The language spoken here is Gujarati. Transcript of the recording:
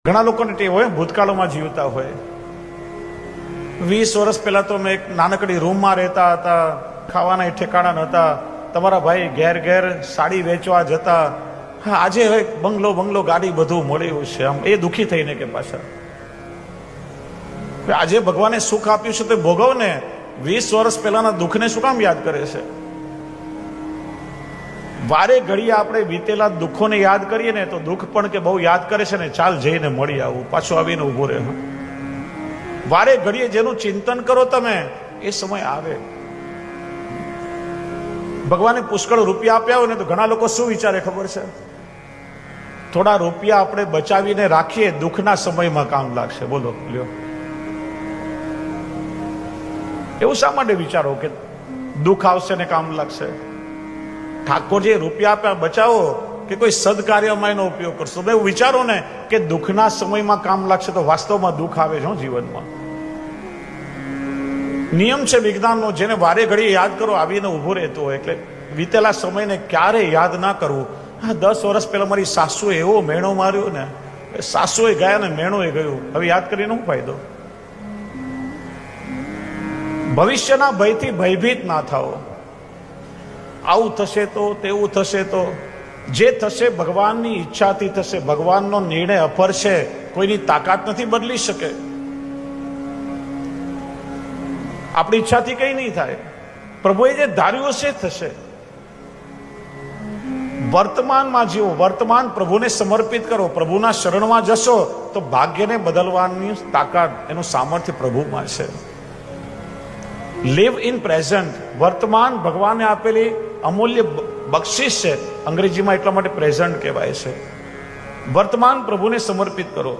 ઘણા લોકોને ટેવ હોય ભૂતકાળમાં જીવતા હોય. 20 વર્ષ પહેલા તો મેં એક નાનકડી રૂમમાં રહેતા હતા, ખાવાના ઠેકાણા નહોતા, તમારા ભાઈ ઘેર ઘેર સાડી વેચવા જતા. હા, આજે હવે બંગલો ગાડી બધું મળ્યું છે. આમ એ દુઃખી થઈને કે પાછા આજે ભગવાને સુખ આપ્યું છે તો ભોગવ ને. 20 વર્ષ પહેલાના દુઃખને શું કામ યાદ કરે છે? વારે ઘડીએ આપણે વીતેલા દુઃખોને યાદ કરીએ ને તો દુઃખ પણ કે બહુ યાદ કરે છે ને, ચાલ જઈને મળી આવું, પાછો આવીને ઉભો રહે. વારે ઘડીએ જેનું ચિંતન કરો તમે, એ સમય આવે. ભગવાને પુષ્કળ રૂપિયા આપ્યા હોય ને તો ઘણા લોકો શું વિચારે ખબર છે? થોડા રૂપિયા આપણે બચાવીને રાખીએ, દુઃખના સમયમાં કામ લાગશે. બોલો લ્યો, એવું શા માટે વિચારો કે દુઃખ આવશે ને કામ લાગશે? ઠાકોરજી રૂપિયા આપ્યા બચાવો કે કોઈ સદકાર્યમાં એનો ઉપયોગ કરશો. એવું વિચારો ને કે દુઃખના સમયમાં કામ લાગશે તો વાસ્તવમાં દુઃખ આવે છે જીવનમાં. નિયમ છે વિજ્ઞાનનો, જેને વારે ઘડી યાદ કરો આવીને ઉભો રહેતો હોય. એટલે વીતેલા સમયને ક્યારે યાદ ના કરવું. હા, 10 વર્ષ પહેલા મારી સાસુએ એવો મેણો માર્યો ને, સાસુએ ગયા ને મેણો એ ગયું. હવે યાદ કરીને શું ફાયદો? ભવિષ્યના ભયથી ભયભીત ના થાઓ. આવું થશે તો, તેવું થશે તો. જે થશે ભગવાનની ઈચ્છાથી થશે. ભગવાનનો નિર્ણય અફર છે, કોઈની તાકાત નથી બદલી શકે. આપણી ઈચ્છાથી કઈ નહીં થાય. પ્રભુએ જે ધાર્યું છે થશે. વર્તમાનમાં જીવો, વર્તમાન પ્રભુને સમર્પિત કરો, પ્રભુના શરણમાં જશો તો ભાગ્યને બદલવાની તાકાત, એનું સામર્થ્ય પ્રભુમાં છે. Live in present. વર્તમાન ભગવાને આપેલી અમૂલ્ય બક્ષિસ છે. અંગ્રેજીમાં એટલા માટે પ્રેઝન્ટ કહેવાય છે. વર્તમાન પ્રભુને સમર્પિત કરો.